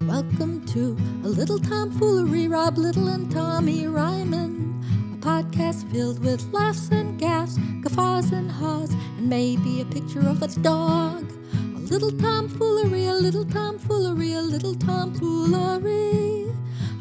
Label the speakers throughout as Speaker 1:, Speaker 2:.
Speaker 1: Welcome to a little tomfoolery, Rob Little and Tommy Ryman. A podcast filled with laughs and gaffs, guffaws and haws, and maybe a picture of a dog. A little tomfoolery, a little tomfoolery, a little tomfoolery.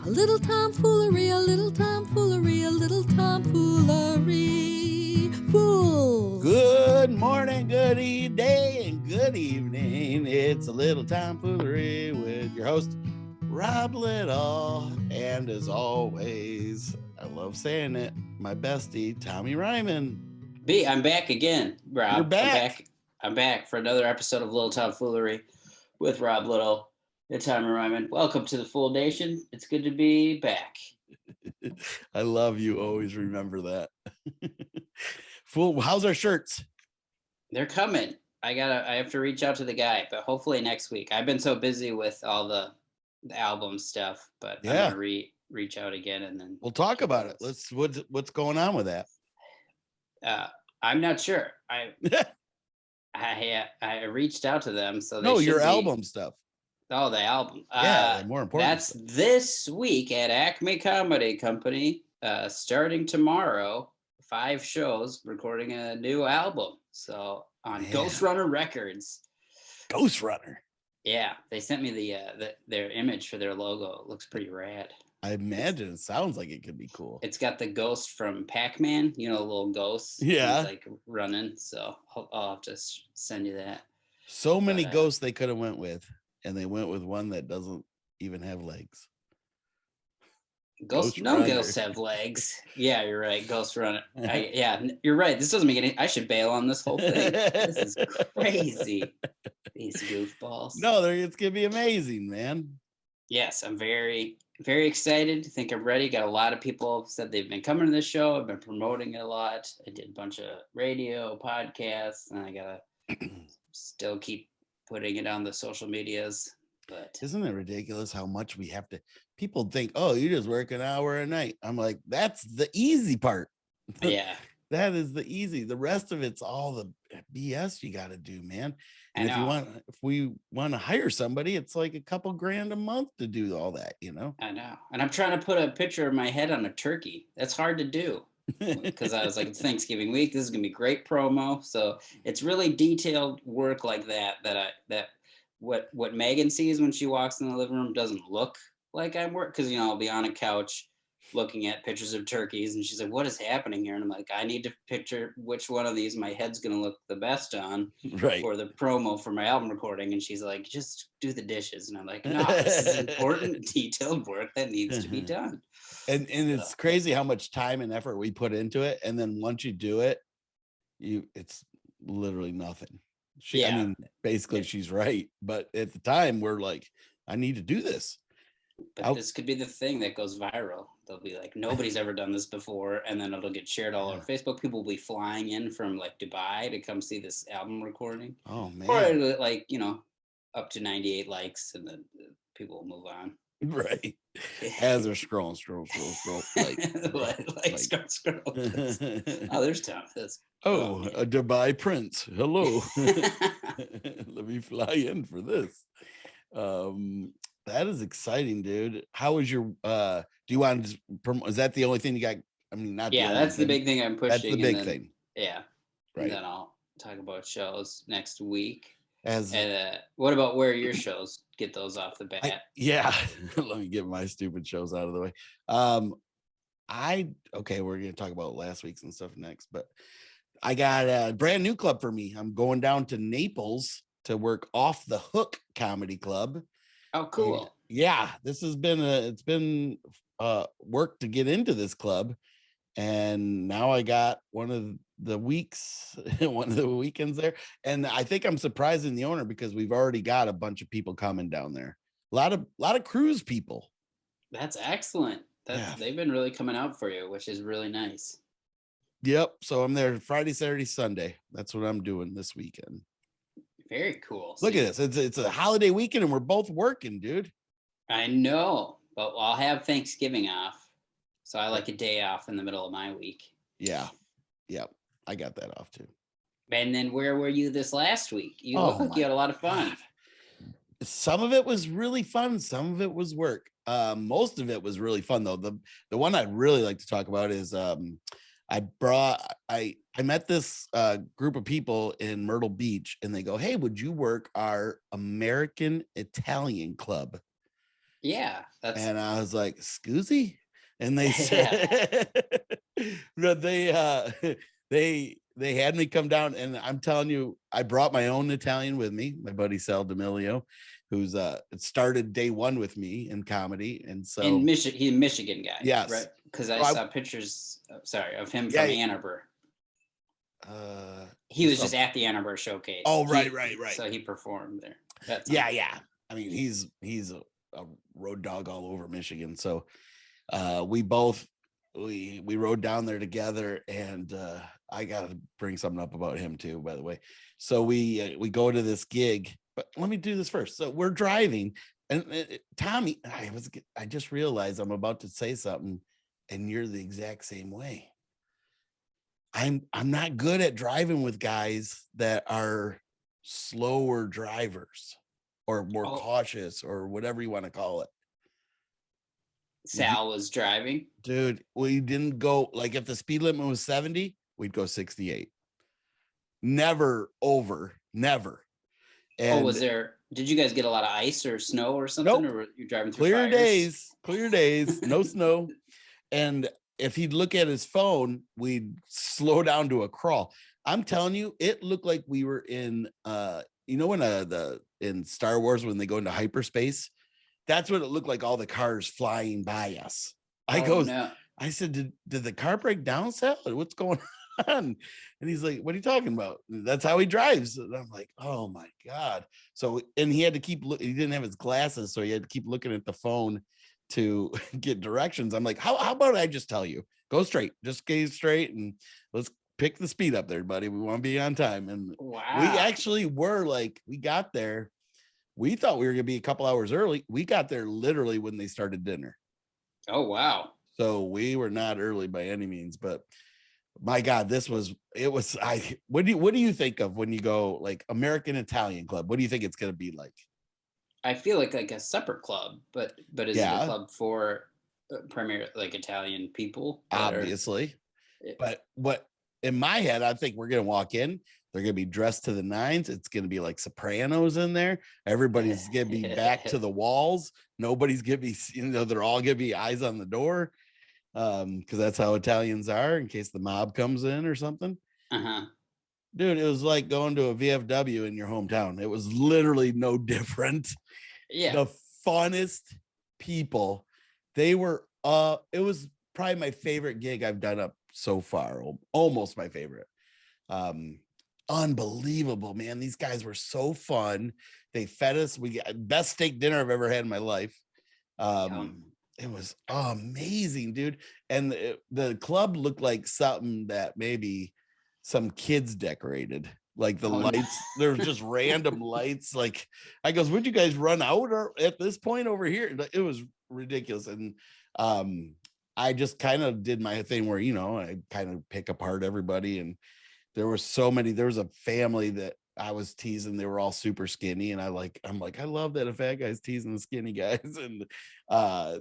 Speaker 1: A little tomfoolery, a little tomfoolery, a little tomfoolery. Fools!
Speaker 2: Good morning, good day, and good evening. It's a little tomfoolery with your host, Rob Little. And as always, I love saying it, my bestie, Tommy Ryman.
Speaker 3: I'm back again, Rob.
Speaker 2: You're back.
Speaker 3: I'm back for another episode of Little Tomfoolery with Rob Little and Tommy Ryman. Welcome to the Fool Nation. It's good to be back.
Speaker 2: I love you. Always remember that. Fool, how's our shirts?
Speaker 3: They're coming. I have to reach out to the guy, but hopefully next week. I've been so busy with all the album stuff, but I'm gonna reach out again and then
Speaker 2: we'll talk about it. What's going on with that?
Speaker 3: I'm not sure. I reached out to them, so they
Speaker 2: your album stuff.
Speaker 3: Oh, the album.
Speaker 2: Yeah, more important.
Speaker 3: That's this week at Acme Comedy Company. Starting tomorrow, 5 shows recording a new album. So on Ghost Runner Records.
Speaker 2: Ghost Runner.
Speaker 3: Yeah, they sent me their image for their logo. It looks pretty rad.
Speaker 2: I imagine it sounds like it could be cool.
Speaker 3: It's got the ghost from Pac-Man, the little ghost.
Speaker 2: Yeah.
Speaker 3: He's like running. So I'll have to send you that.
Speaker 2: So many ghosts they could have went with, and they went with one that doesn't even have legs.
Speaker 3: Ghosts have legs. Yeah, you're right. Ghost Runner. You're right. This doesn't make any. I should bail on this whole thing. This is crazy. These goofballs.
Speaker 2: No, it's gonna be amazing, man.
Speaker 3: Yes, I'm very, very excited. I think I'm ready. Got a lot of people said they've been coming to this show. I've been promoting it a lot. I did a bunch of radio, podcasts, and I gotta still keep putting it on the social medias. But
Speaker 2: isn't it ridiculous how much we have to? People think, oh, you just work an hour a night. I'm like, that's the easy part.
Speaker 3: Yeah.
Speaker 2: That is the easy. The rest of it's all the BS you got to do, man. And if we want to hire somebody, it's like a couple grand a month to do all that,
Speaker 3: I know. And I'm trying to put a picture of my head on a turkey. That's hard to do because I was like, it's Thanksgiving week. This is going to be great promo. So it's really detailed work like that what Megan sees when she walks in the living room doesn't look like I'm work because I'll be on a couch looking at pictures of turkeys and she's like, what is happening here? And I'm like, I need to picture which one of these my head's gonna look the best on for the promo for my album recording. And she's like, just do the dishes. And I'm like, no, this is important detailed work that needs to be done.
Speaker 2: And it's crazy how much time and effort we put into it, and then once you do it, it's literally nothing. I mean, basically she's right, but at the time we're like, I need to do this.
Speaker 3: But this could be the thing that goes viral. They'll be like, nobody's ever done this before, and then it'll get shared all over Facebook. People will be flying in from like Dubai to come see this album recording.
Speaker 2: Oh man!
Speaker 3: Or like up to 98 likes, and then people will move on.
Speaker 2: Right. As they're scroll.
Speaker 3: Scroll. Oh, there's Thomas.
Speaker 2: Oh, a Dubai prince. Hello. Let me fly in for this. That is exciting, dude. How is your do you want to is that the only thing you got? I mean, not
Speaker 3: that's the big thing I'm pushing.
Speaker 2: That's the big thing.
Speaker 3: Yeah.
Speaker 2: Right.
Speaker 3: And then I'll talk about shows next week.
Speaker 2: And
Speaker 3: what about where your shows? Get those off the bat.
Speaker 2: Let me get my stupid shows out of the way. We're gonna talk about last week's and stuff next, but I got a brand new club for me. I'm going down to Naples to work Off the Hook Comedy Club.
Speaker 3: Oh, cool.
Speaker 2: Yeah, this has been work to get into this club, and now I got one of the weekends there, and I think I'm surprising the owner because we've already got a bunch of people coming down there. A lot of cruise people.
Speaker 3: That's excellent. They've been really coming out for you, which is really nice.
Speaker 2: Yep. So I'm there Friday, Saturday, Sunday. That's what I'm doing this weekend.
Speaker 3: Very cool.
Speaker 2: Look at this. It's a holiday weekend and we're both working, dude.
Speaker 3: I know, but I'll have Thanksgiving off. So I like a day off in the middle of my week.
Speaker 2: Yeah. Yep. I got that off too.
Speaker 3: And then where were you this last week? You look like you had a lot of fun.
Speaker 2: some of it was really fun, some of it was work. Most of it was really fun though. The one I'd really like to talk about is I met this group of people in Myrtle Beach, and they go, "Hey, would you work our American Italian club?"
Speaker 3: Yeah, that's
Speaker 2: And I was like, "Scusi?" And they
Speaker 3: yeah.
Speaker 2: said, but they had me come down, and I'm telling you, I brought my own Italian with me, my buddy Sal D'Amelio, who's started day one with me in comedy. And so
Speaker 3: He's a Michigan guy,
Speaker 2: yes,
Speaker 3: right? Because I
Speaker 2: so
Speaker 3: saw pictures, of him
Speaker 2: yeah,
Speaker 3: from Ann Arbor. He
Speaker 2: you
Speaker 3: was
Speaker 2: saw-
Speaker 3: just at the Ann Arbor showcase.
Speaker 2: Oh, right.
Speaker 3: So he performed there. That's
Speaker 2: Yeah. I mean, he's a road dog all over Michigan. So we rode down there together, and I gotta bring something up about him too, by the way. So we go to this gig, but let me do this first. So we're driving, and Tommy, I just realized I'm about to say something, and you're the exact same way. I'm not good at driving with guys that are slower drivers or more cautious or whatever you want to call it.
Speaker 3: Sal was driving.
Speaker 2: Dude, we didn't go, like, if the speed limit was 70, we'd go 68. Never over, never. And
Speaker 3: did you guys get a lot of ice or snow or something?
Speaker 2: Nope.
Speaker 3: Or were you driving through
Speaker 2: clear days, no snow. And if he'd look at his phone, we'd slow down to a crawl. I'm telling you, it looked like we were in when in Star Wars, when they go into hyperspace, that's what it looked like, all the cars flying by us. I said, did the car break down, Sal? What's going on? And he's like, what are you talking about? That's how he drives. And I'm like, oh my God. So, and he had to keep he didn't have his glasses, so he had to keep looking at the phone to get directions. I'm like, how about I just tell you, go straight, just gaze straight, and let's pick the speed up there, buddy. We want to be on time. And
Speaker 3: wow.
Speaker 2: We actually were like, we got there. We thought we were going to be a couple hours early. We got there literally when they started dinner.
Speaker 3: Oh, wow.
Speaker 2: So we were not early by any means, but my God, what do you think of when you go like American Italian Club? What do you think it's going to be like?
Speaker 3: I feel like a separate club, but is it a club for primarily like Italian people?
Speaker 2: Obviously. But what in my head, I think we're going to walk in. They're going to be dressed to the nines. It's going to be like Sopranos in there. Everybody's going to be back to the walls. Nobody's going to be, they're all going to be eyes on the door. Because that's how Italians are, in case the mob comes in or something. Dude, it was like going to a VFW in your hometown. It was literally no different.
Speaker 3: Yeah.
Speaker 2: The funnest people. They were it was probably my favorite gig I've done up so far. Almost my favorite. Unbelievable, man. These guys were so fun. They fed us. We got best steak dinner I've ever had in my life. It was amazing, dude. And the club looked like something that maybe some kids decorated. Like the lights, there was just random lights. Like I goes, would you guys run out or at this point over here? It was ridiculous. And I just kind of did my thing where, I kind of pick apart everybody. And there were there was a family that I was teasing. They were all super skinny, and I'm like, I love that a fat guy's teasing the skinny guys, and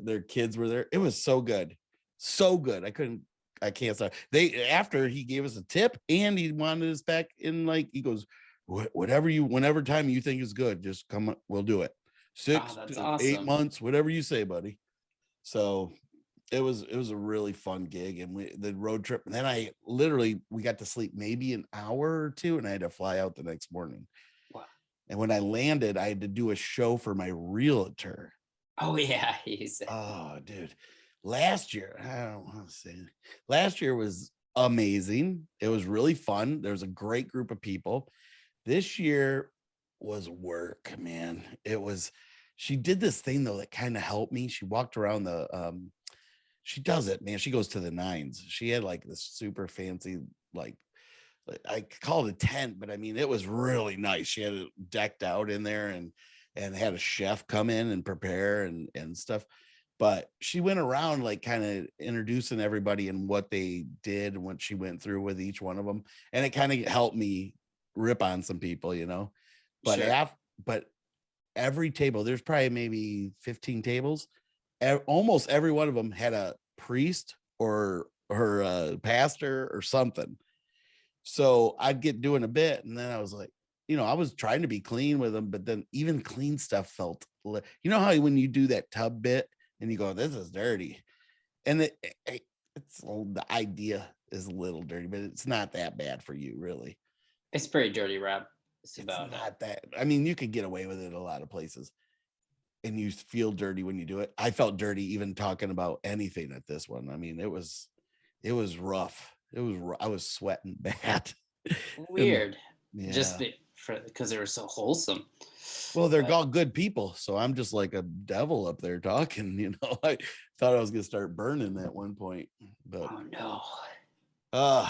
Speaker 2: their kids were there. It was so good, so good. I can't stop. After he gave us a tip, and he wanted us back in. Like he goes, whenever time you think is good, just come. We'll do it. 6 to 8 months, whatever you say, buddy. So it was a really fun gig, and the road trip, and then we got to sleep maybe an hour or two, and I had to fly out the next morning.
Speaker 3: Wow.
Speaker 2: And when I landed, I had to do a show for my realtor.
Speaker 3: Oh yeah.
Speaker 2: Oh dude, last year, I don't want to say it. Last year was amazing. It was really fun. There was a great group of people. This year was work, man. She did this thing though that kind of helped me. She walked around she does it, man. She goes to the nines. She had like this super fancy, like I call it a tent, but I mean, it was really nice. She had it decked out in there and had a chef come in and prepare and stuff. But she went around like kind of introducing everybody and what they did and what she went through with each one of them. And it kind of helped me rip on some people, But
Speaker 3: sure.
Speaker 2: but every table, there's probably maybe 15 tables. Almost every one of them had a priest or a pastor or something. So I'd get doing a bit, and then I was like, I was trying to be clean with them, but then even clean stuff felt, how when you do that tub bit and you go, this is dirty, and it's the idea is a little dirty, but it's not that bad for you, really.
Speaker 3: It's pretty dirty, Rob. It's
Speaker 2: about not that. I mean, you could get away with it a lot of places, and you feel dirty when you do it. I felt dirty even talking about anything at this one. I mean, it was rough. I was sweating bad.
Speaker 3: Weird.
Speaker 2: Yeah.
Speaker 3: Just because they were so wholesome.
Speaker 2: Well, they're all good people, so I'm just like a devil up there talking. I thought I was gonna start burning at one point, but
Speaker 3: oh no.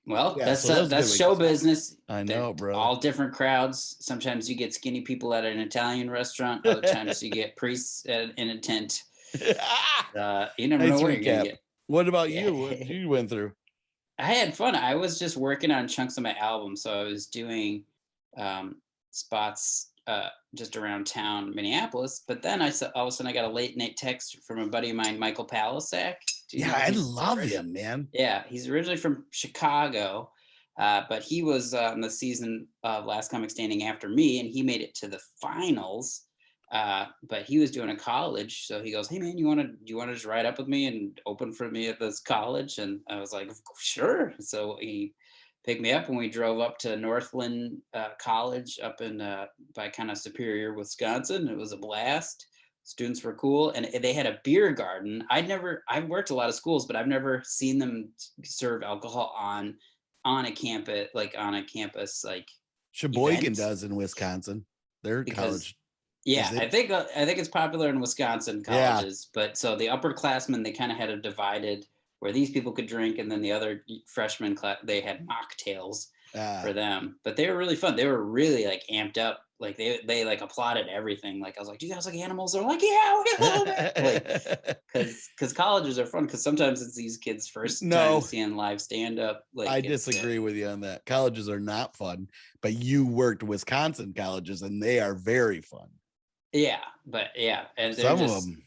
Speaker 2: Well,
Speaker 3: yeah, that's show business.
Speaker 2: I know, bro.
Speaker 3: All different crowds. Sometimes you get skinny people at an Italian restaurant. Other times you get priests in a tent. You never know what you're gonna get.
Speaker 2: What about you? What you went through?
Speaker 3: I had fun. I was just working on chunks of my album, so I was doing spots just around town, Minneapolis. But then all of a sudden I got a late night text from a buddy of mine, Michael Palisak.
Speaker 2: Yeah, I love him, man.
Speaker 3: Yeah, he's originally from Chicago, but he was on the season of Last Comic Standing after me, and he made it to the finals. But he was doing a college, so he goes, "Hey man, you want to just ride up with me and open for me at this college?" And I was like, "Sure." So he picked me up, and we drove up to Northland College up in by kind of Superior, Wisconsin. It was a blast. Students were cool, and they had a beer garden. I've worked a lot of schools, but I've never seen them serve alcohol on a campus, like
Speaker 2: Sheboygan
Speaker 3: event.
Speaker 2: Does in Wisconsin. Their college.
Speaker 3: Yeah, I think it's popular in Wisconsin colleges, but so the upperclassmen, they kind of had a divided where these people could drink, and then the other freshman class, they had mocktails for them. But they were really fun. They were really like amped up. Like they like applauded everything. Like I was like, "Do you guys like animals?" They're like, "Yeah, we love it." Like, because colleges are fun. Because sometimes it's these kids' first time seeing live stand up. Like
Speaker 2: I disagree with you on that. Colleges are not fun, but you worked Wisconsin colleges, and they are very fun.
Speaker 3: Yeah, but yeah, and
Speaker 2: some of them.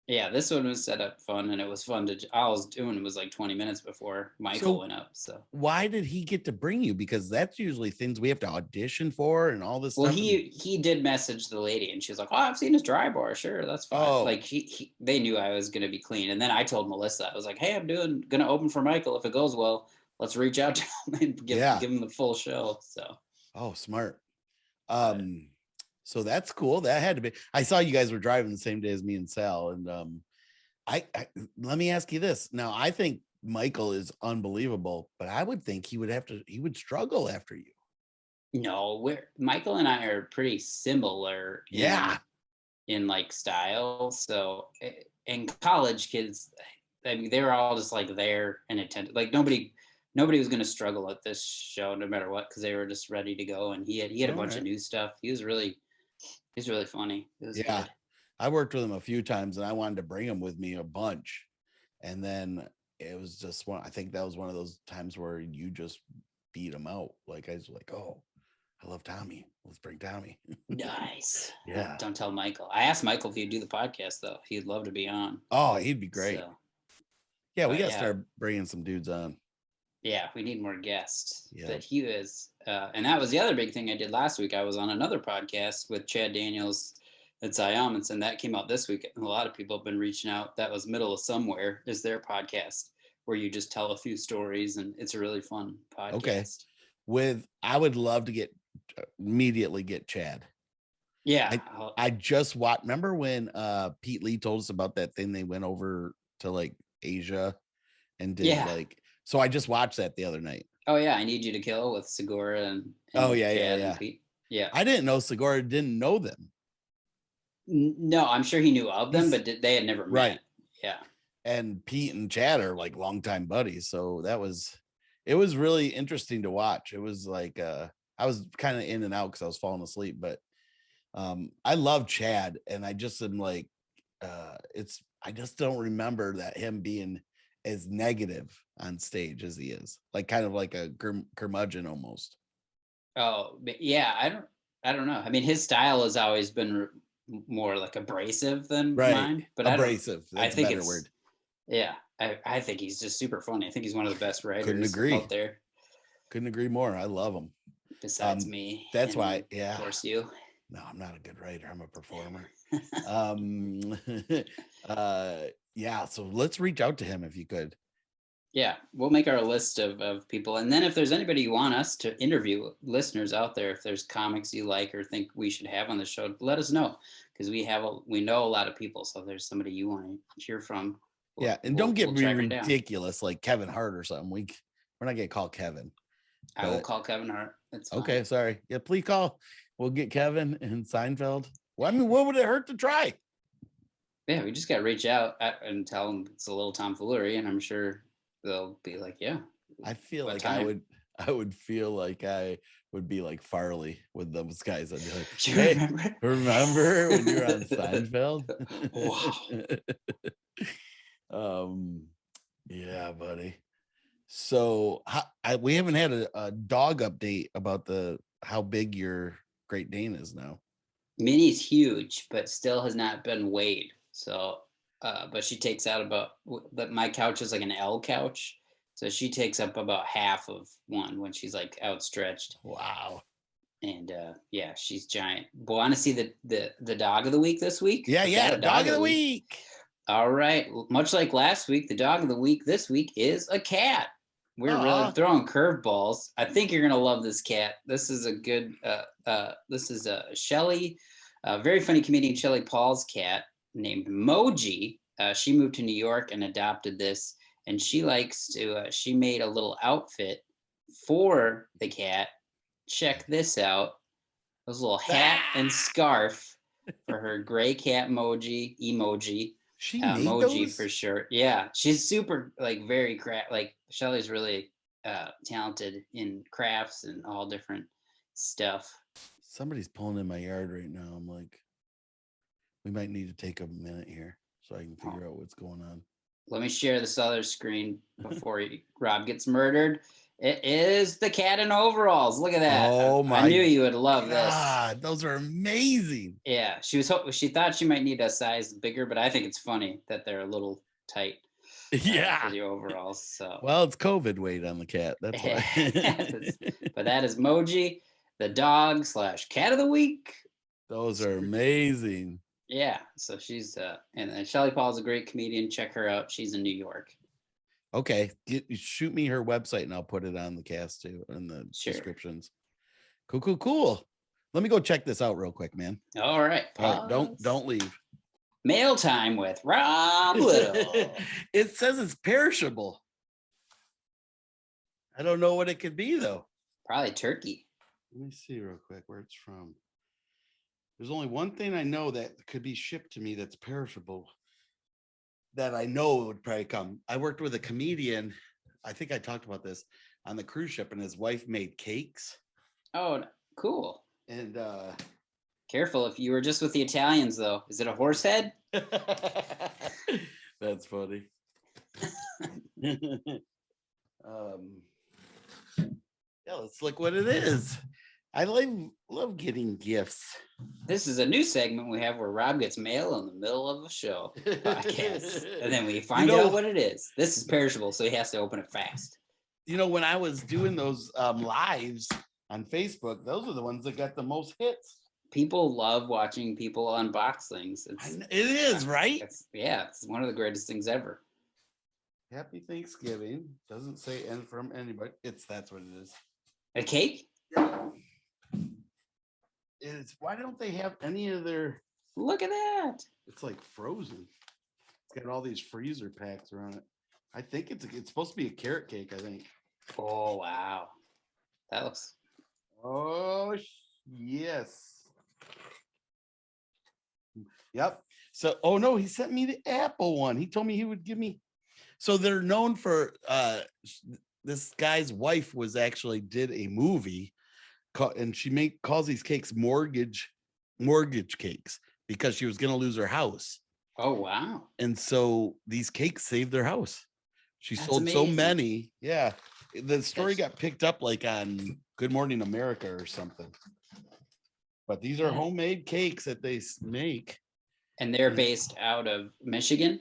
Speaker 3: Yeah, this one was set up fun, and it was fun to. All I was doing was like 20 minutes before Michael went up. So
Speaker 2: why did he get to bring you? Because that's usually things we have to audition for and all this.
Speaker 3: Well,
Speaker 2: stuff.
Speaker 3: he did message the lady, and she was like, "Oh, I've seen his dry bar. Sure, that's fine." Oh. Like they knew I was gonna be clean, and then I told Melissa, I was like, "Hey, I'm gonna open for Michael. If it goes well, let's reach out to him and give him the full show." So.
Speaker 2: Oh, smart. So that's cool. That had to be. I saw you guys were driving the same day as me and Sal, and I let me ask you this. Now, I think Michael is unbelievable, but I would think he would struggle after you.
Speaker 3: No, Michael and I are pretty similar. In like style. So, and college kids, I mean, they were all just like there and attended. Like nobody was going to struggle at this show no matter what, because they were just ready to go. And he had a bunch of new stuff. He's really funny. It was good.
Speaker 2: I worked with him a few times, and I wanted to bring him with me a bunch. And then it was just I think that was one of those times where you just beat him out. Like I was like, "Oh, I love Tommy. Let's bring Tommy."
Speaker 3: Nice.
Speaker 2: Yeah.
Speaker 3: Don't tell Michael. I asked Michael if he'd do the podcast though. He'd love to be on.
Speaker 2: Oh, he'd be great. So, yeah, we got to start bringing some dudes on.
Speaker 3: Yeah, we need more guests.
Speaker 2: Yeah.
Speaker 3: But he was, and that was the other big thing I did last week. I was on another podcast with Chad Daniels and Cy Amundsen, and that came out this week. And a lot of people have been reaching out. That was Middle of Somewhere is their podcast where you just tell a few stories, and it's a really fun podcast.
Speaker 2: Okay. I would love to immediately get Chad.
Speaker 3: Yeah.
Speaker 2: I just watched. Remember when Pete Lee told us about that thing? They went over to like Asia and did so I just watched that the other night.
Speaker 3: Oh yeah. I Need You to Kill with Segura and
Speaker 2: Chad
Speaker 3: and Pete. Yeah.
Speaker 2: I didn't know Segura didn't know them.
Speaker 3: No, I'm sure he knew of them, but they had never met.
Speaker 2: Right.
Speaker 3: Yeah.
Speaker 2: And Pete and Chad are like longtime buddies. So it was really interesting to watch. It was like, I was kind of in and out because I was falling asleep, but I love Chad, and I just am like, I just don't remember that him being as negative on stage as he is, like kind of like a curmudgeon almost.
Speaker 3: Oh, but yeah, I don't know. I mean, his style has always been more like abrasive than
Speaker 2: Right.
Speaker 3: mine, but
Speaker 2: Abrasive.
Speaker 3: I
Speaker 2: That's a
Speaker 3: think
Speaker 2: better
Speaker 3: it's
Speaker 2: word.
Speaker 3: yeah. I think he's just super funny. I think he's one of the best
Speaker 2: Couldn't
Speaker 3: writers
Speaker 2: agree.
Speaker 3: out there.
Speaker 2: Couldn't agree more. I love him.
Speaker 3: Besides me.
Speaker 2: That's
Speaker 3: and
Speaker 2: why, yeah.
Speaker 3: Of course you.
Speaker 2: No, I'm not a good writer. I'm a performer. Yeah. So let's reach out to him if you could.
Speaker 3: Yeah, we'll make our list of people. And then if there's anybody you want us to interview, listeners out there, if there's comics you like or think we should have on the show, let us know. Because we know a lot of people. So if there's somebody you want to hear from.
Speaker 2: Yeah. And don't get me
Speaker 3: track 'em down.
Speaker 2: ridiculous like Kevin Hart or something. We're not gonna call Kevin.
Speaker 3: I will call Kevin Hart. That's fine.
Speaker 2: Okay, sorry. Yeah, please call. We'll get Kevin and Seinfeld. Well, I mean, what would it hurt to try?
Speaker 3: Yeah, we just got to reach out and tell them it's a little tomfoolery, and I'm sure they'll be like, yeah.
Speaker 2: I feel
Speaker 3: what
Speaker 2: like
Speaker 3: time?
Speaker 2: I would feel like I would be like Farley with those guys. I'd be like,
Speaker 3: Do you
Speaker 2: hey,
Speaker 3: remember?
Speaker 2: remember when you were on Seinfeld?
Speaker 3: Wow.
Speaker 2: Yeah, buddy. So we haven't had a dog update about how big your Great Dane is now.
Speaker 3: Minnie's huge, but still has not been weighed. So, but she takes out about. My couch is like an L couch, so she takes up about half of one when she's like outstretched.
Speaker 2: Wow.
Speaker 3: And yeah, she's giant. Want to see the dog of the week this week?
Speaker 2: Yeah. Dog of the week.
Speaker 3: All right. Much like last week, the dog of the week this week is a cat. We're really throwing curveballs. I think you're gonna love this cat. This is a good. This is a Shelley, very funny comedian Shelley Paul's cat named Moji. She moved to New York and adopted this, and she likes to. She made a little outfit for the cat. Check this out. A little hat and scarf for her gray cat emoji.
Speaker 2: She made
Speaker 3: Moji
Speaker 2: those?
Speaker 3: for sure. Yeah, she's super like very like Shelley's really talented in crafts and all different stuff.
Speaker 2: Somebody's pulling in my yard right now. I'm like, we might need to take a minute here so I can figure out what's going on.
Speaker 3: Let me share this other screen before Rob gets murdered. It is the cat in overalls. Look at that.
Speaker 2: Oh my!
Speaker 3: I knew you would love
Speaker 2: God, this. Those are amazing.
Speaker 3: Yeah, she thought she might need a size bigger, but I think it's funny that they're a little tight.
Speaker 2: Yeah,
Speaker 3: for the overalls. So
Speaker 2: well, it's COVID weight on the cat. That's why.
Speaker 3: But that is Moji, the dog / cat of the week.
Speaker 2: Those are amazing.
Speaker 3: Yeah, so she's and Shelley Paul's a great comedian. Check her out. She's in New York.
Speaker 2: Okay, shoot me her website and I'll put it on the cast too in the descriptions. Cool. Let me go check this out real quick, man.
Speaker 3: All right.
Speaker 2: Don't leave.
Speaker 3: Mail time with Rob Little.
Speaker 2: It says it's perishable. I don't know what it could be though.
Speaker 3: Probably turkey.
Speaker 2: Let me see real quick where it's from. There's only one thing I know that could be shipped to me that's perishable that I know would probably come. I worked with a comedian. I think I talked about this on the cruise ship, and his wife made cakes.
Speaker 3: Oh, cool.
Speaker 2: And
Speaker 3: careful if you were just with the Italians, though. Is it a horse head?
Speaker 2: That's funny. Yeah, let's look what it is. I love getting gifts.
Speaker 3: This is a new segment we have where Rob gets mail in the middle of a show podcast, and then we find out what it is. This is perishable, so he has to open it fast.
Speaker 2: You know, when I was doing those lives on Facebook, those are the ones that got the most hits.
Speaker 3: People love watching people unbox things.
Speaker 2: It is, right?
Speaker 3: It's one of the greatest things ever.
Speaker 2: Happy Thanksgiving. Doesn't say "and" from anybody. That's what it is.
Speaker 3: A cake?
Speaker 2: Yeah. Why don't they have any of their?
Speaker 3: Look at that.
Speaker 2: It's like frozen. It's got all these freezer packs around it. I think it's supposed to be a carrot cake, I think.
Speaker 3: Oh, wow. That looks.
Speaker 2: Oh, yes. Yep. So, oh no, he sent me the apple one. He told me he would give me. So they're known for this guy's wife did a movie and she calls these cakes mortgage cakes because she was going to lose her house.
Speaker 3: Oh, wow.
Speaker 2: And so these cakes saved their house. She sold
Speaker 3: amazing.
Speaker 2: so many. Yeah. The story got picked up like on Good Morning America or something. But these are homemade cakes that they make.
Speaker 3: And they're based out of Michigan?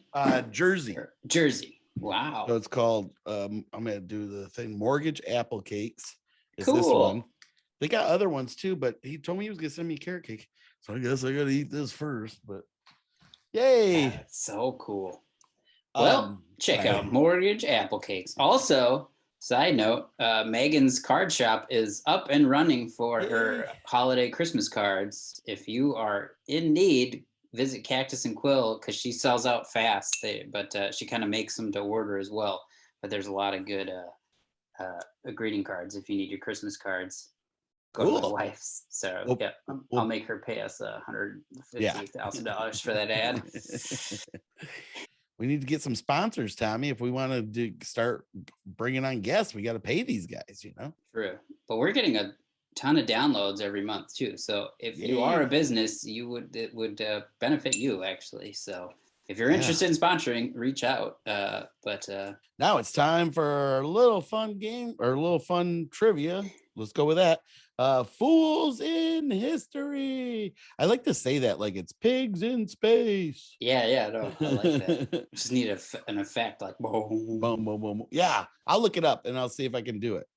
Speaker 2: Jersey.
Speaker 3: Jersey. Wow.
Speaker 2: So it's called, I'm going to do the thing, Mortgage Apple Cakes. Is
Speaker 3: cool.
Speaker 2: This one. They got other ones too, but he told me he was going to send me a carrot cake. So I guess I got to eat this first. But yay.
Speaker 3: That's so cool. Well, check out Mortgage Apple Cakes. Also, side note, Megan's card shop is up and running for her holiday Christmas cards. If you are in need, visit Cactus and Quill because she sells out fast. But she kind of makes them to order as well. But there's a lot of good greeting cards if you need your Christmas cards. Go to my wife's. So I'll make her pay us $150,000 for that ad.
Speaker 2: We need to get some sponsors, Tommy. If we want to start bringing on guests, we got to pay these guys, you know?
Speaker 3: True. But we're getting a ton of downloads every month too. So if you are a business, it would benefit you actually. So if you're interested in sponsoring, reach out. But
Speaker 2: now it's time for a little fun game or a little fun trivia. Let's go with that. Fools in history. I like to say that like it's pigs in space.
Speaker 3: Yeah, no, I like that. Just need an effect like boom,
Speaker 2: boom, boom, boom. Yeah, I'll look it up and I'll see if I can do it.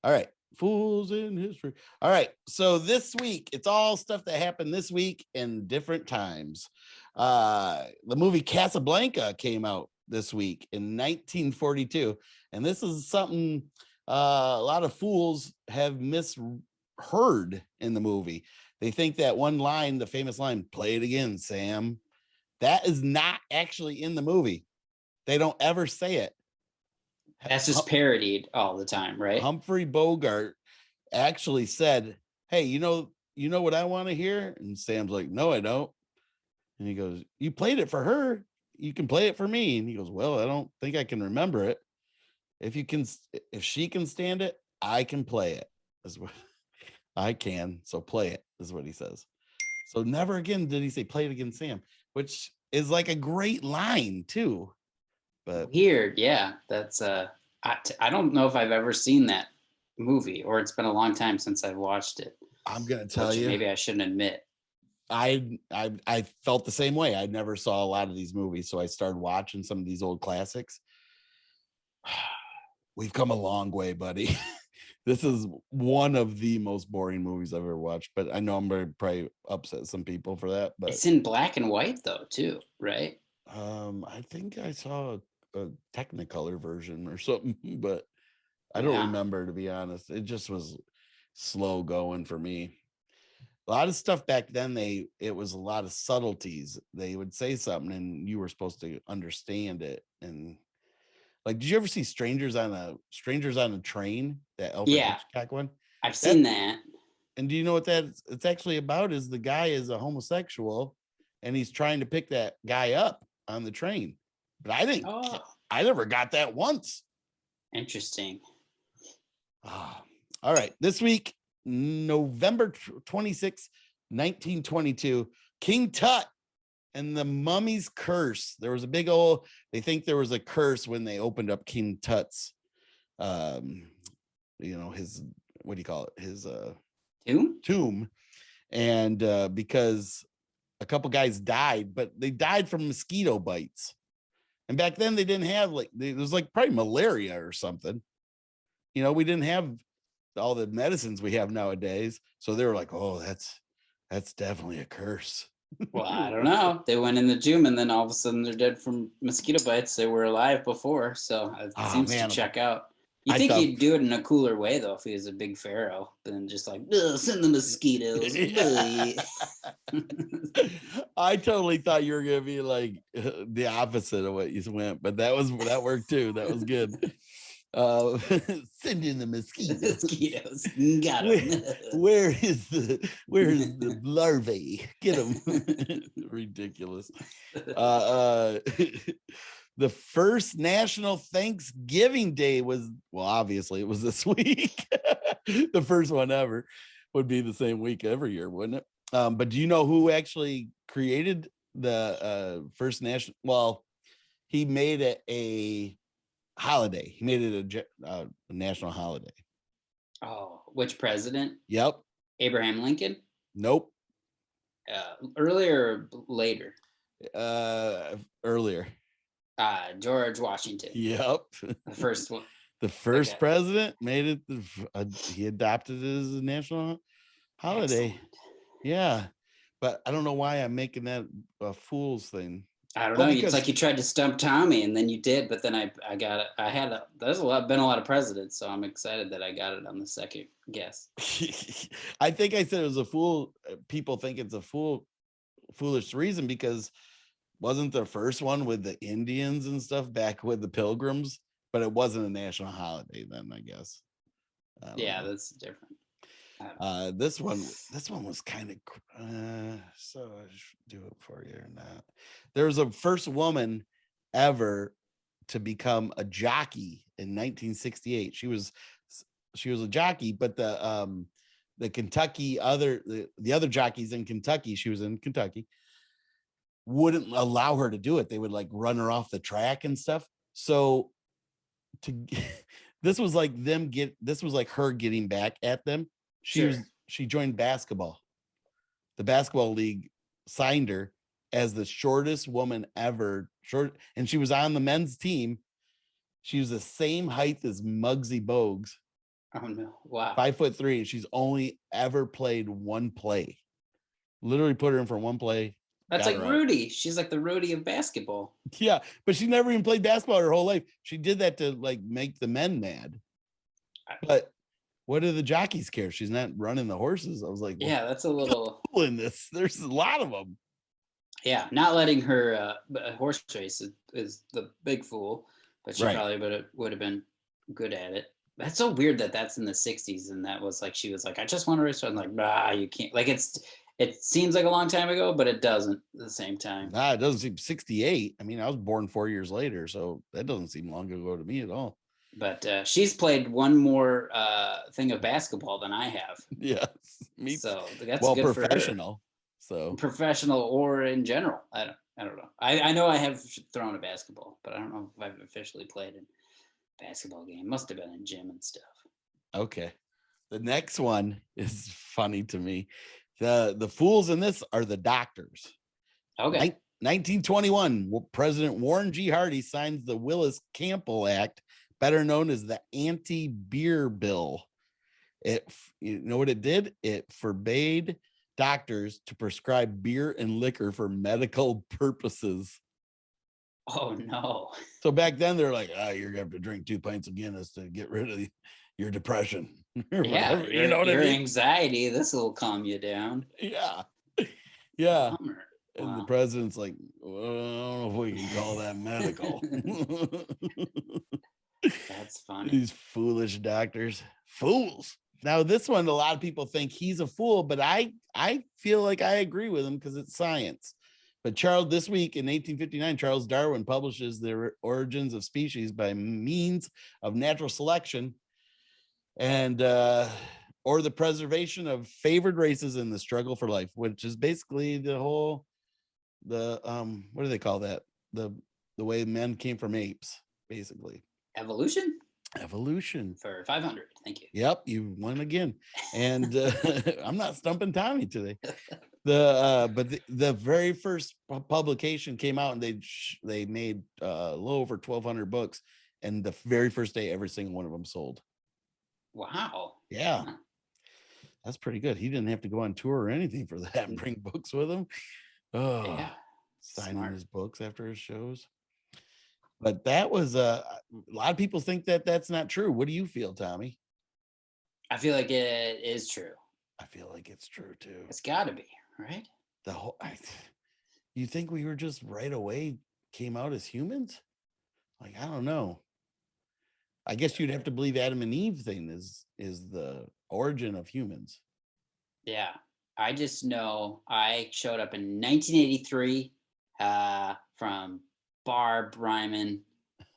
Speaker 2: All right. Fools in history. All right. So this week, it's all stuff that happened this week in different times. The movie Casablanca came out this week in 1942. And this is something a lot of fools have misheard in the movie. They think that one line, the famous line, "Play it again, Sam," that is not actually in the movie. They don't ever say it.
Speaker 3: That's just parodied all the time, right?
Speaker 2: Humphrey Bogart actually said, "Hey, you know what I want to hear?" And Sam's like, "No, I don't." And he goes, "You played it for her. You can play it for me." And he goes, "Well, I don't think I can remember it. If she can stand it, I can play it." That's what I can. So play it is what he says. So never again did he say "play it again, Sam," which is like a great line too. But
Speaker 3: weird. Yeah. That's I don't know if I've ever seen that movie, or it's been a long time since I've watched it.
Speaker 2: I'm going to tell you,
Speaker 3: maybe I shouldn't admit.
Speaker 2: I felt the same way. I never saw a lot of these movies, so I started watching some of these old classics. We've come a long way, buddy. This is one of the most boring movies I've ever watched, but I know I'm going to probably upset some people for that. But
Speaker 3: it's in black and white though, too, right?
Speaker 2: I think I saw a Technicolor version or something, but I don't remember, to be honest. It just was slow going for me. A lot of stuff back then, it was a lot of subtleties. They would say something and you were supposed to understand it. And like, did you ever see Strangers on a Train? That Alfred Hitchcock one?
Speaker 3: I've seen that.
Speaker 2: And do you know what it's actually about? Is the guy is a homosexual and he's trying to pick that guy up on the train. But I never got that once.
Speaker 3: Interesting.
Speaker 2: All right. This week, November 26, 1922, King Tut and the Mummy's Curse. There was a they think there was a curse when they opened up King Tut's, his, what do you call it? His tomb. And because a couple guys died, but they died from mosquito bites. And back then they didn't have it was like probably malaria or something. You know, we didn't have all the medicines we have nowadays. So they were like, "Oh, that's definitely a curse."
Speaker 3: Well, I don't know. They went in the tomb and then all of a sudden they're dead from mosquito bites. They were alive before. So it seems to check out. You think he'd do it in a cooler way, though, if he was a big pharaoh, than just like, send the mosquitoes.
Speaker 2: I totally thought you were going to be like the opposite of what you went, but that worked too. That was good. Send in the mosquitoes.
Speaker 3: Got them.
Speaker 2: Where is the larvae? Get them. Ridiculous. The first National Thanksgiving Day was, well, obviously it was this week. The first one ever would be the same week every year, wouldn't it? But do you know who actually created the first national? Well, he made it a holiday. He made it a national holiday.
Speaker 3: Oh, which president?
Speaker 2: Yep.
Speaker 3: Abraham Lincoln?
Speaker 2: Nope.
Speaker 3: Earlier or later?
Speaker 2: Earlier.
Speaker 3: George Washington.
Speaker 2: Yep.
Speaker 3: The first one.
Speaker 2: The first
Speaker 3: Okay.
Speaker 2: president made it. He adopted it as a national holiday.
Speaker 3: Excellent.
Speaker 2: Yeah, but I don't know why I'm making that a fool's thing.
Speaker 3: I don't
Speaker 2: Oh,
Speaker 3: know. It's
Speaker 2: because
Speaker 3: like you tried to stump Tommy, and then you did, but then I got it. There's been a lot of presidents, so I'm excited that I got it on the second guess.
Speaker 2: I think I said it was a fool. People think it's a foolish reason because wasn't the first one with the Indians and stuff back with the Pilgrims, but it wasn't a national holiday then, I guess.
Speaker 3: Yeah, that's different.
Speaker 2: This one was kind of so I should do it for you or not. There was a first woman ever to become a jockey in 1968. She was a jockey, but the Kentucky the other jockeys in Kentucky, she was in Kentucky, wouldn't allow her to do it. They would like run her off the track and stuff. So this was like her getting back at them. She joined basketball. The basketball league signed her as the shortest woman ever. And she was on the men's team. She was the same height as Muggsy Bogues.
Speaker 3: Oh no! Wow.
Speaker 2: 5'3", and she's only ever played one play. Literally put her in for one play.
Speaker 3: That's like Rudy. She's like the Rudy of basketball.
Speaker 2: Yeah, but she never even played basketball her whole life. She did that to like make the men mad. But what do the jockeys care? She's not running the horses. I was like,
Speaker 3: yeah, that's a little
Speaker 2: in this. There's a lot of them.
Speaker 3: Yeah, not letting her horse race is the big fool, but she probably would have been good at it. That's so weird that that's in the 60s, and that was like she was like, I just want to race. I'm like, nah, you can't. Like it seems like a long time ago, but it doesn't at the same time.
Speaker 2: Nah, it doesn't seem 68. I mean, I was born 4 years later, so that doesn't seem long ago to me at all.
Speaker 3: But she's played one more thing of basketball than I have.
Speaker 2: Yes, me.
Speaker 3: So that's
Speaker 2: well,
Speaker 3: good
Speaker 2: professional.
Speaker 3: For her.
Speaker 2: So
Speaker 3: professional or in general, I don't know. I know I have thrown a basketball, but I don't know if I've officially played in a basketball game. Must have been in gym and stuff.
Speaker 2: Okay, the next one is funny to me. The fools in this are the doctors.
Speaker 3: Okay.
Speaker 2: 1921, President Warren G. Harding signs the Willis-Campbell Act, better known as the Anti-Beer Bill. You know what it did? It forbade doctors to prescribe beer and liquor for medical purposes.
Speaker 3: Oh no.
Speaker 2: So back then they're like, you're gonna have to drink 2 pints of Guinness to get rid of your depression.
Speaker 3: Yeah,
Speaker 2: you know what
Speaker 3: your
Speaker 2: I mean?
Speaker 3: Anxiety, this will calm you down.
Speaker 2: Yeah.
Speaker 3: Bummer.
Speaker 2: And
Speaker 3: Wow.
Speaker 2: the president's like, well, I don't know if we can call that medical.
Speaker 3: That's funny.
Speaker 2: These foolish doctors. Fools. Now, this one, a lot of people think he's a fool, but I feel like I agree with him because it's science. But this week in 1859, Charles Darwin publishes The Origins of Species by Means of Natural Selection, and or the preservation of favored races in the struggle for life, which is basically what do they call that? The way men came from apes, basically. Evolution
Speaker 3: for 500. Thank you.
Speaker 2: Yep, you won again. And I'm not stumping Tommy today. The very first publication came out, and they made a little over 1,200 books, and the very first day every single one of them sold.
Speaker 3: Wow.
Speaker 2: Yeah. That's pretty good. He didn't have to go on tour or anything for that and bring books with him. Oh, yeah. Signing his books after his shows. But that was a lot of people think that that's not true. What do you feel, Tommy?
Speaker 3: I feel like it is true.
Speaker 2: I feel like it's true too.
Speaker 3: It's got to be, right?
Speaker 2: You think we were just right away came out as humans? Like, I don't know. I guess you'd have to believe Adam and Eve thing is the origin of humans.
Speaker 3: Yeah. I just know I showed up in 1983 from Barb, Ryman,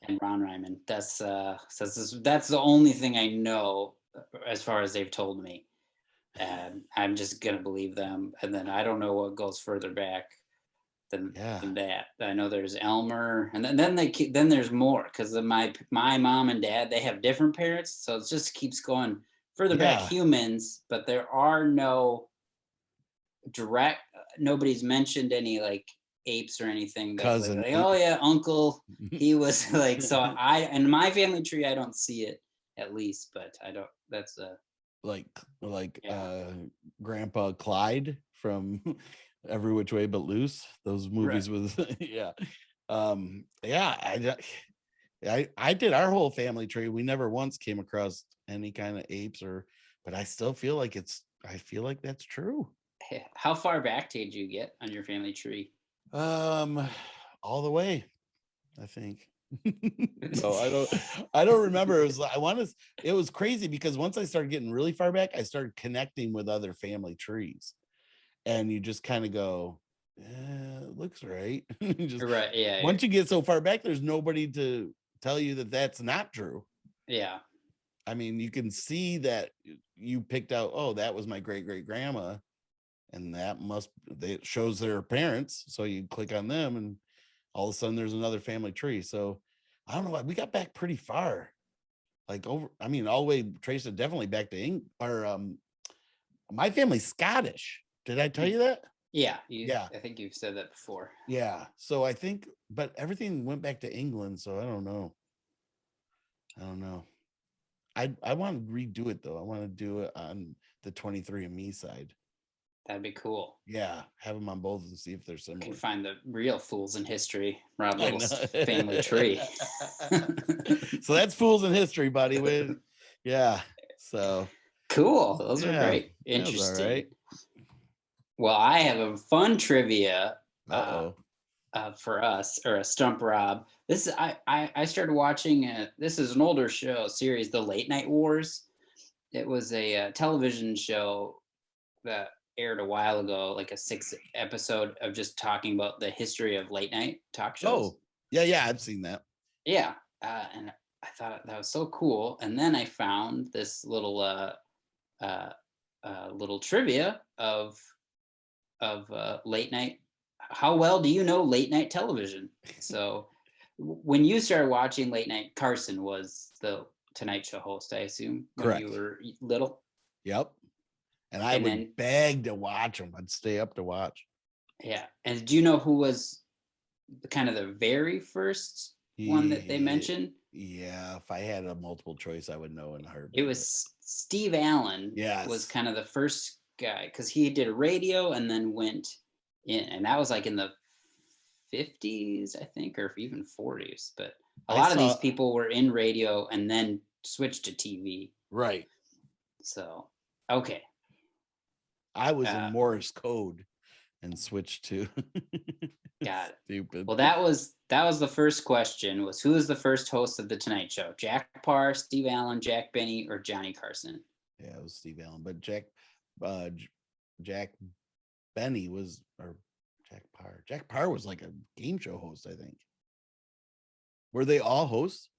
Speaker 3: and Ron Ryman. That's the only thing I know as far as they've told me. And I'm just gonna believe them. And then I don't know what goes further back than that. I know there's Elmer, and then there's more because my mom and dad, they have different parents, so it just keeps going further back humans. But there are no direct. Nobody's mentioned any like apes or anything. That was
Speaker 2: Cousin
Speaker 3: like,
Speaker 2: ape.
Speaker 3: oh yeah, uncle. He was like, so in my family tree, I don't see it at least, but I don't. That's
Speaker 2: like
Speaker 3: Yeah.
Speaker 2: Grandpa Clyde from Every Which Way But Loose. Those movies
Speaker 3: Right.
Speaker 2: with I did our whole family tree. We never once came across any kind of apes but I still feel like that's true.
Speaker 3: How far back did you get on your family tree?
Speaker 2: All the way, I think. No, I don't remember. It was crazy because once I started getting really far back, I started connecting with other family trees. And you just kind of go, yeah, it looks right. Just
Speaker 3: Right. Yeah.
Speaker 2: once you get so far back, there's nobody to tell you that that's not true.
Speaker 3: Yeah.
Speaker 2: I mean, you can see that you picked out, oh, that was my great great grandma, and it shows their parents. So you click on them, and all of a sudden there's another family tree. So I don't know why we got back pretty far. Like all the way traced it definitely back to England. Or my family's Scottish. Did I tell you that?
Speaker 3: Yeah.
Speaker 2: Yeah.
Speaker 3: I think you've said that before.
Speaker 2: Yeah. So I think, but everything went back to England. So I don't know. I want to redo it though. I want to do it on the 23andMe side.
Speaker 3: That'd be cool.
Speaker 2: Yeah, have them on both and see if they're similar.
Speaker 3: Can find the real fools in history. Rob
Speaker 2: I
Speaker 3: Little's
Speaker 2: know.
Speaker 3: family tree.
Speaker 2: So that's Fools in History, buddy. Yeah. So
Speaker 3: Cool. Those are
Speaker 2: yeah,
Speaker 3: great.
Speaker 2: that was
Speaker 3: Interesting.
Speaker 2: all right.
Speaker 3: Well, I have a fun trivia for us, or a stump Rob. This is I started watching. This is an older series, The Late Night Wars. It was a television show that aired a while ago, like a 6-episode of just talking about the history of late night talk shows.
Speaker 2: Oh, yeah, I've seen that.
Speaker 3: Yeah, and I thought that was so cool. And then I found this little little trivia of late night. How well do you know late night television? So when you started watching late night, Carson was the Tonight Show host, I assume, when you were little.
Speaker 2: Yep. And I would beg to watch them. I'd stay up to watch.
Speaker 3: Yeah. And do you know who was kind of the very first one that they mentioned?
Speaker 2: Yeah. If I had a multiple choice, I would know in a heartbeat.
Speaker 3: It was Steve Allen.
Speaker 2: Yes.
Speaker 3: Was kind of the first guy, because he did radio and then went in, and that was like in the 50s, I think, or even 40s. But a lot of these people were in radio and then switched to TV.
Speaker 2: Right.
Speaker 3: So, okay.
Speaker 2: I was in Morse code and switched to.
Speaker 3: Got it.
Speaker 2: Stupid.
Speaker 3: Well, that was the first question. Was who was the first host of the Tonight Show? Jack Parr, Steve Allen, Jack Benny, or Johnny Carson?
Speaker 2: Yeah, it was Steve Allen, but Jack Benny was, or Jack Parr. Jack Parr was like a game show host, I think. Were they all hosts?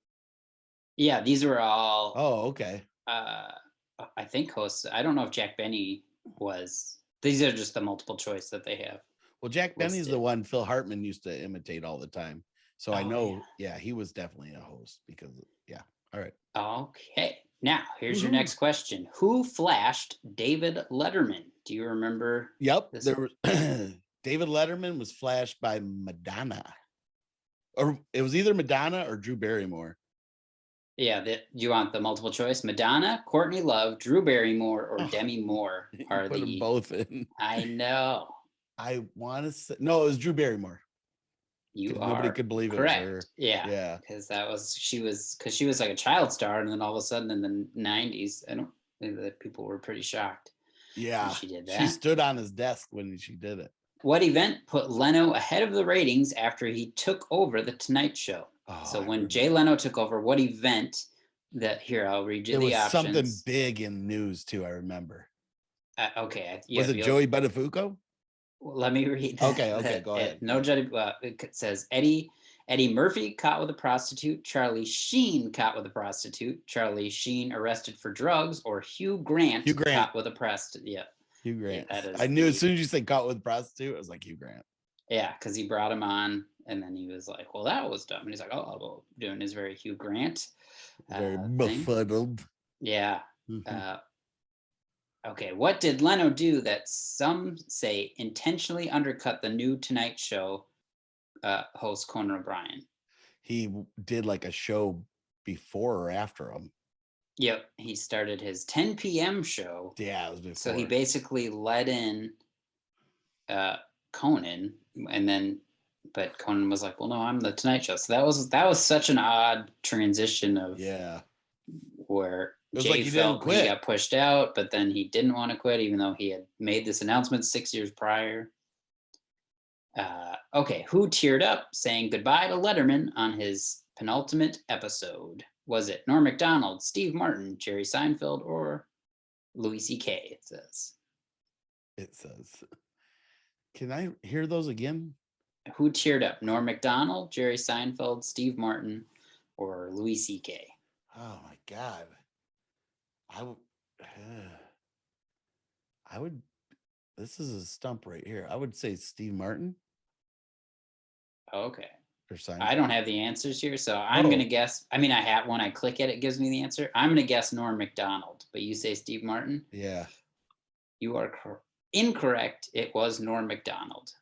Speaker 3: Yeah, these were all.
Speaker 2: Oh, okay.
Speaker 3: I think hosts. I don't know if Jack Benny was. These are just the multiple choice that they have.
Speaker 2: Well, Jack Benny's the one Phil Hartman used to imitate all the time. So I know, yeah, he was definitely a host because, yeah. All right.
Speaker 3: Okay. Now, here's your next question. Who flashed David Letterman? Do you remember?
Speaker 2: Yep. David Letterman was flashed by Madonna. Or it was either Madonna or Drew Barrymore.
Speaker 3: Yeah. Do you want the multiple choice? Madonna, Courtney Love, Drew Barrymore, or Demi Moore are
Speaker 2: put them both in.
Speaker 3: I know.
Speaker 2: I want to say no, it was Drew Barrymore. Nobody could believe
Speaker 3: correct.
Speaker 2: It was her.
Speaker 3: Yeah. Because she was like a child star, and then all of a sudden in the 90s, I don't think that people were pretty shocked.
Speaker 2: Yeah.
Speaker 3: She did that.
Speaker 2: She stood on his desk when she did it.
Speaker 3: What event put Leno ahead of the ratings after he took over the Tonight Show? So when Jay Leno took over, what event I'll read you the options.
Speaker 2: Something big in news too, I remember.
Speaker 3: Okay.
Speaker 2: Was it Joey Buttafuoco?
Speaker 3: Well, let me read that.
Speaker 2: Okay, go ahead.
Speaker 3: It says Eddie Murphy caught with a prostitute, Charlie Sheen caught with a prostitute, Charlie Sheen arrested for drugs, or Hugh Grant caught with a prostitute. Yeah.
Speaker 2: Hugh Grant. I knew as soon as you said caught with a prostitute, I was like, Hugh Grant.
Speaker 3: Yeah, because he brought him on, and then he was like, well, that was dumb. And he's like, oh, well, doing his very Hugh Grant.
Speaker 2: Very befuddled.
Speaker 3: Yeah. Okay, what did Leno do that some say intentionally undercut the new Tonight Show host Conan O'Brien?
Speaker 2: He did like a show before or after him.
Speaker 3: Yep, he started his 10 p.m. show.
Speaker 2: Yeah, it was before.
Speaker 3: So he basically let in Conan, and then, but Conan was like, "Well, no, I'm the Tonight Show." So that was such an odd transition of where Jay felt he got pushed out, but then he didn't want to quit, even though he had made this announcement 6 years prior. Okay, who teared up saying goodbye to Letterman on his penultimate episode? Was it Norm Macdonald, Steve Martin, Jerry Seinfeld, or Louis C.K.? It says.
Speaker 2: Can I hear those again?
Speaker 3: Who teared up? Norm Macdonald, Jerry Seinfeld, Steve Martin, or Louis C.K.?
Speaker 2: Oh my God. I would, this is a stump right here. I would say Steve Martin.
Speaker 3: Okay.
Speaker 2: Or Seinfeld.
Speaker 3: I don't have the answers here, so I'm going to guess. I mean, I have, when I click it, it gives me the answer. I'm going to guess Norm Macdonald, but you say Steve Martin?
Speaker 2: Yeah.
Speaker 3: You are incorrect. It was Norm Macdonald.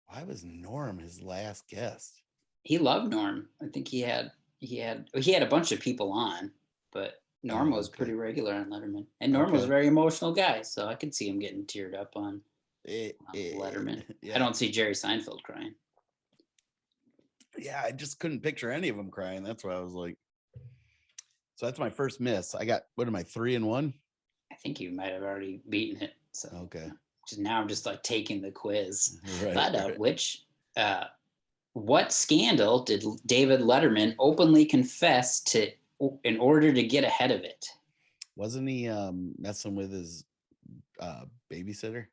Speaker 2: Why was Norm his last guest?
Speaker 3: He loved Norm. I think he had a bunch of people on, but Norm was pretty regular on Letterman. And Norm was a very emotional guy, so I could see him getting teared up on Letterman. Yeah. I don't see Jerry Seinfeld crying.
Speaker 2: Yeah, I just couldn't picture any of them crying. That's why I was like, so that's my first miss. I got, what am I, 3-1?
Speaker 3: I think you might have already beaten it. So
Speaker 2: okay.
Speaker 3: Now I'm just like taking the quiz.
Speaker 2: Right,
Speaker 3: but what scandal did David Letterman openly confess to in order to get ahead of it?
Speaker 2: Wasn't he messing with his babysitter?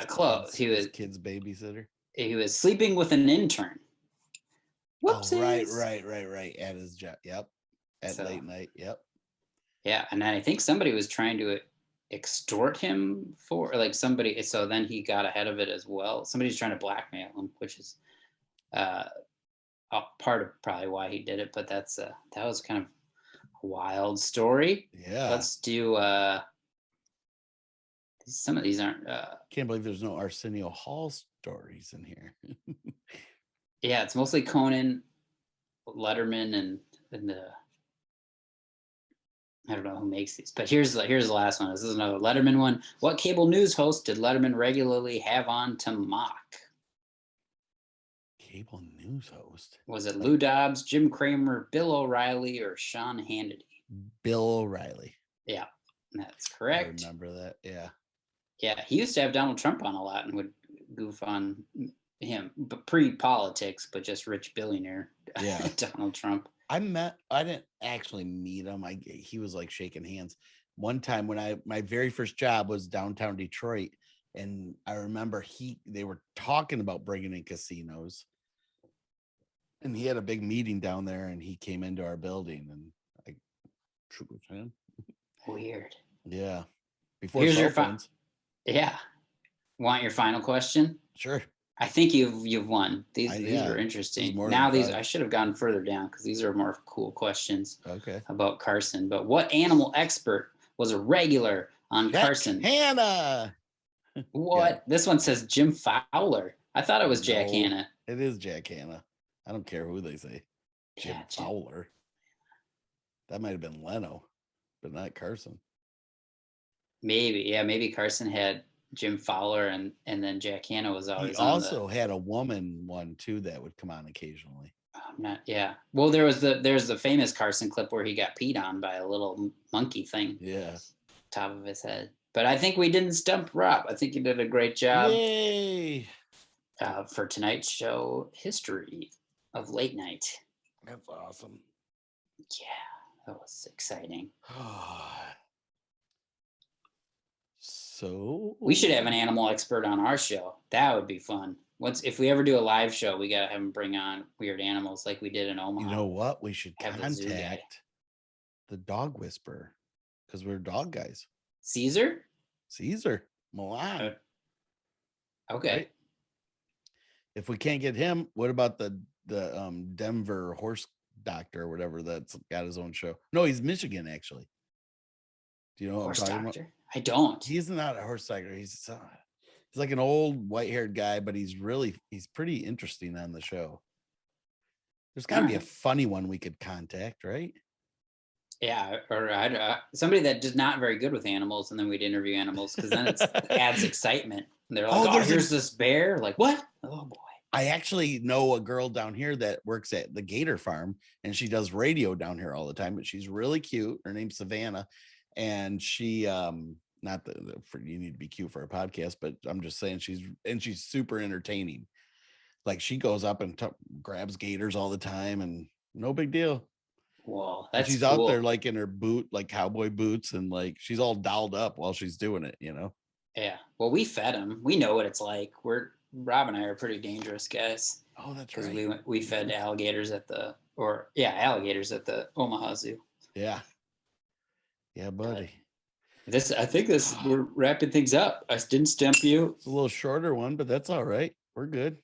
Speaker 3: Close. He was
Speaker 2: kid's babysitter.
Speaker 3: He was sleeping with an intern. Whoopsies.
Speaker 2: Oh, right. At his job. Yep. At late night. Yep.
Speaker 3: Yeah, and then I think somebody was trying to extort him for somebody. So then he got ahead of it as well. Somebody's trying to blackmail him, which is a part of probably why he did it. But that was kind of a wild story.
Speaker 2: Yeah.
Speaker 3: Let's do. Some of these aren't.
Speaker 2: Can't believe there's no Arsenio Hall stories in here.
Speaker 3: Yeah, it's mostly Conan, Letterman, and the. I don't know who makes these, but here's the last one. This is another Letterman one. What cable news host did Letterman regularly have on to mock?
Speaker 2: Cable news host?
Speaker 3: Was it Lou Dobbs, Jim Cramer, Bill O'Reilly, or Sean Hannity?
Speaker 2: Bill O'Reilly.
Speaker 3: Yeah, that's correct.
Speaker 2: I remember that. Yeah.
Speaker 3: Yeah, he used to have Donald Trump on a lot and would goof on him, but pre-politics, but just rich billionaire.
Speaker 2: Yeah.
Speaker 3: Donald Trump.
Speaker 2: I didn't actually meet him. He was like shaking hands. One time when my very first job was downtown Detroit, and I remember they were talking about bringing in casinos, and he had a big meeting down there, and he came into our building, and I shook his hand.
Speaker 3: Weird.
Speaker 2: Yeah. Before cell phones.
Speaker 3: Yeah. Want your final question?
Speaker 2: Sure.
Speaker 3: I think you've won. These are interesting. Now I should have gone further down because these are more cool questions.
Speaker 2: Okay.
Speaker 3: About Carson. But what animal expert was a regular on Carson?
Speaker 2: Hanna.
Speaker 3: What? Yeah. This one says Jim Fowler. I thought it was Jack Hanna.
Speaker 2: It is Jack Hanna. I don't care who they say. Jim Fowler. That might have been Leno, but not Carson.
Speaker 3: Maybe Carson had Jim Fowler and then Jack Hanna was always.
Speaker 2: He also had a woman one too that would come on occasionally.
Speaker 3: Well, there's the famous Carson clip where he got peed on by a little monkey thing.
Speaker 2: Yeah.
Speaker 3: Top of his head. But I think we didn't stump Rob. I think you did a great job.
Speaker 2: Yay!
Speaker 3: For tonight's show, history of late night.
Speaker 2: That's awesome.
Speaker 3: Yeah, that was exciting.
Speaker 2: So
Speaker 3: we should have an animal expert on our show. That would be fun. If we ever do a live show, we gotta have him bring on weird animals like we did in Omaha.
Speaker 2: You know what? We should contact the dog whisperer because we're dog guys.
Speaker 3: Caesar
Speaker 2: Milan.
Speaker 3: Okay. Right?
Speaker 2: If we can't get him, what about the Denver horse doctor or whatever that's got his own show? No, he's Michigan actually. Do you know what I'm talking about?
Speaker 3: I don't.
Speaker 2: He's not a horse psychic. He's like an old white-haired guy, but he's pretty interesting on the show. There's got to be a funny one we could contact, right?
Speaker 3: Yeah, or somebody that is not very good with animals, and then we'd interview animals because then it adds excitement. And they're like, "Oh, here's this bear." Like, what? Oh boy.
Speaker 2: I actually know a girl down here that works at the Gator Farm, and she does radio down here all the time. But she's really cute. Her name's Savannah, and she not for you need to be cute for a podcast, but I'm just saying she's super entertaining. Like she goes up and grabs gators all the time, and no big deal.
Speaker 3: Whoa, that's
Speaker 2: she's
Speaker 3: cool.
Speaker 2: out there like in her like cowboy boots, and like she's all dolled up while she's doing it, you know?
Speaker 3: Yeah. Well, we fed him. We know what it's like. Rob and I are pretty dangerous guys.
Speaker 2: Oh, that's right.
Speaker 3: Because we fed alligators at the Omaha Zoo.
Speaker 2: Yeah. Yeah, buddy.
Speaker 3: I think we're wrapping things up. I didn't stump you.
Speaker 2: It's a little shorter one, but that's all right. We're good.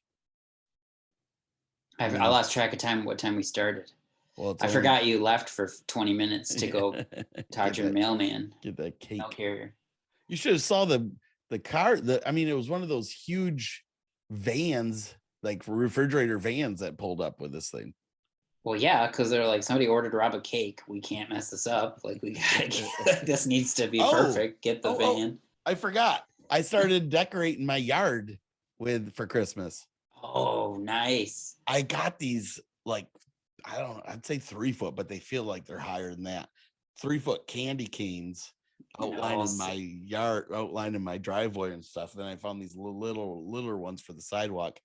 Speaker 3: I lost track of time. What time we started?
Speaker 2: Well,
Speaker 3: I forgot you left for 20 minutes to go talk to your mailman.
Speaker 2: Get that cake.
Speaker 3: Mail carrier.
Speaker 2: You should have saw the car. It was one of those huge vans, like refrigerator vans that pulled up with this thing.
Speaker 3: Well, yeah, because they're like, somebody ordered Rob a cake. We can't mess this up. Like, we gotta this needs to be perfect. Get the van.
Speaker 2: I forgot. I started decorating my yard for Christmas.
Speaker 3: Oh, nice.
Speaker 2: I got these, like, I'd say 3 foot, but they feel like they're higher than that. 3 foot candy canes outlining my yard, outlining my driveway and stuff. Then I found these littler ones for the sidewalk,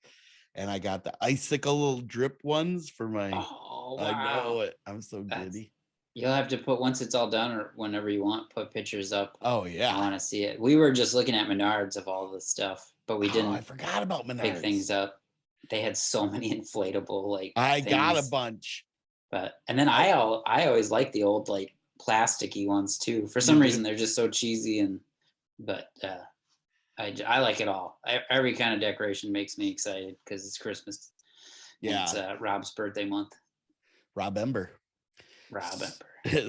Speaker 2: and I got the icicle little drip ones for my.
Speaker 3: Oh, wow.
Speaker 2: I know it. I'm so giddy.
Speaker 3: You'll have to put, once it's all done or whenever you want, put pictures up.
Speaker 2: Oh yeah,
Speaker 3: I want to see it. We were just looking at Menards of all this stuff, but we didn't.
Speaker 2: I forgot about Menards.
Speaker 3: Pick things up. They had so many inflatable
Speaker 2: I got a bunch.
Speaker 3: And then I always like the old like plasticky ones too. For some reason they're just so cheesy but I like it all. Every kind of decoration makes me excited because it's Christmas.
Speaker 2: Yeah,
Speaker 3: it's Rob's birthday month.
Speaker 2: Rob Ember.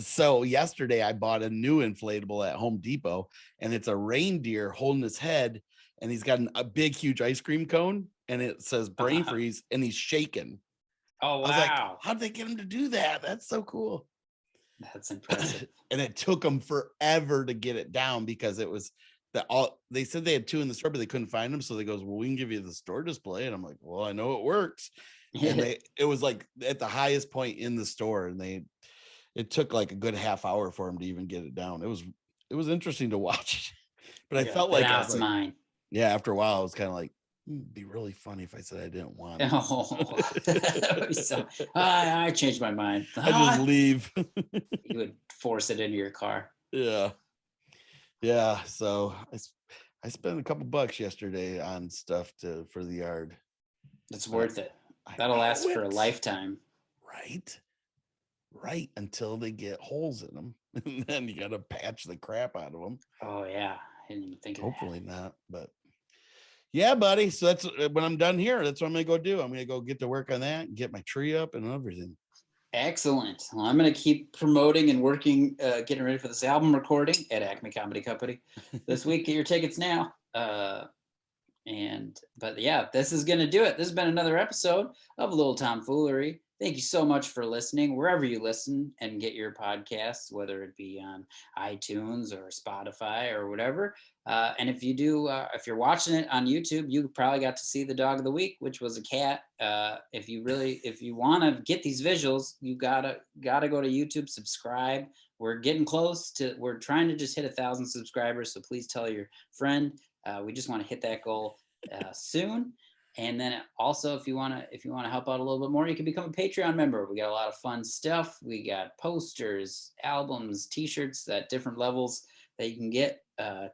Speaker 3: So
Speaker 2: yesterday I bought a new inflatable at Home Depot, and it's a reindeer holding his head, and he's got a big huge ice cream cone, and it says brain freeze, and he's shaking.
Speaker 3: Oh wow.
Speaker 2: I was like, how'd they get him to do that? That's so cool.
Speaker 3: That's impressive.
Speaker 2: And it took them forever to get it down because it was they said they had 2 in the store, but they couldn't find them. So they goes, well, we can give you the store display. And I'm like, well, I know it works. And it was like at the highest point in the store, and it took like a good half hour for him to even get it down. It was interesting to watch, but I felt like
Speaker 3: now it's mine.
Speaker 2: Yeah, after a while, I was kind of like, it'd be really funny if I said I didn't want it.
Speaker 3: Oh, I changed my mind.
Speaker 2: I just leave.
Speaker 3: You would force it into your car.
Speaker 2: Yeah. So I spent a couple bucks yesterday on stuff for the yard.
Speaker 3: It's worth it. That'll last for a lifetime.
Speaker 2: Right. Until they get holes in them. And then you got to patch the crap out of them.
Speaker 3: Oh, yeah. I didn't even think of
Speaker 2: Hopefully not. But yeah, buddy. So that's when I'm done here. That's what I'm going to go do. I'm going to go get to work on that and get my tree up and everything.
Speaker 3: Excellent. Well, I'm going to keep promoting and working, getting ready for this album recording at Acme Comedy Company this week. Get your tickets now. But yeah, this is going to do it. This has been another episode of Little Tomfoolery. Thank you so much for listening wherever you listen and get your podcasts, whether it be on iTunes or Spotify or whatever. And if you do, if you're watching it on YouTube, you probably got to see the dog of the week, which was a cat. If you want to get these visuals, you gotta go to YouTube, subscribe. We're getting close we're trying to just hit 1,000 subscribers. So please tell your friend. We just want to hit that goal soon. And then also, if you want to help out a little bit more, you can become a Patreon member. We got a lot of fun stuff. We got posters, albums, T-shirts at different levels that you can get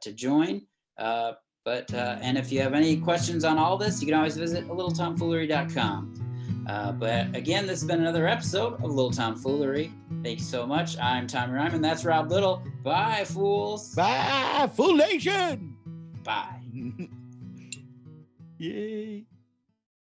Speaker 3: to join. And if you have any questions on all this, you can always visit alittletomfoolery.com. But again, this has been another episode of Little Tomfoolery. Thank you so much. I'm Tommy Ryman. That's Rob Little. Bye, fools.
Speaker 2: Bye, Fool Nation.
Speaker 3: Bye.
Speaker 2: Yay.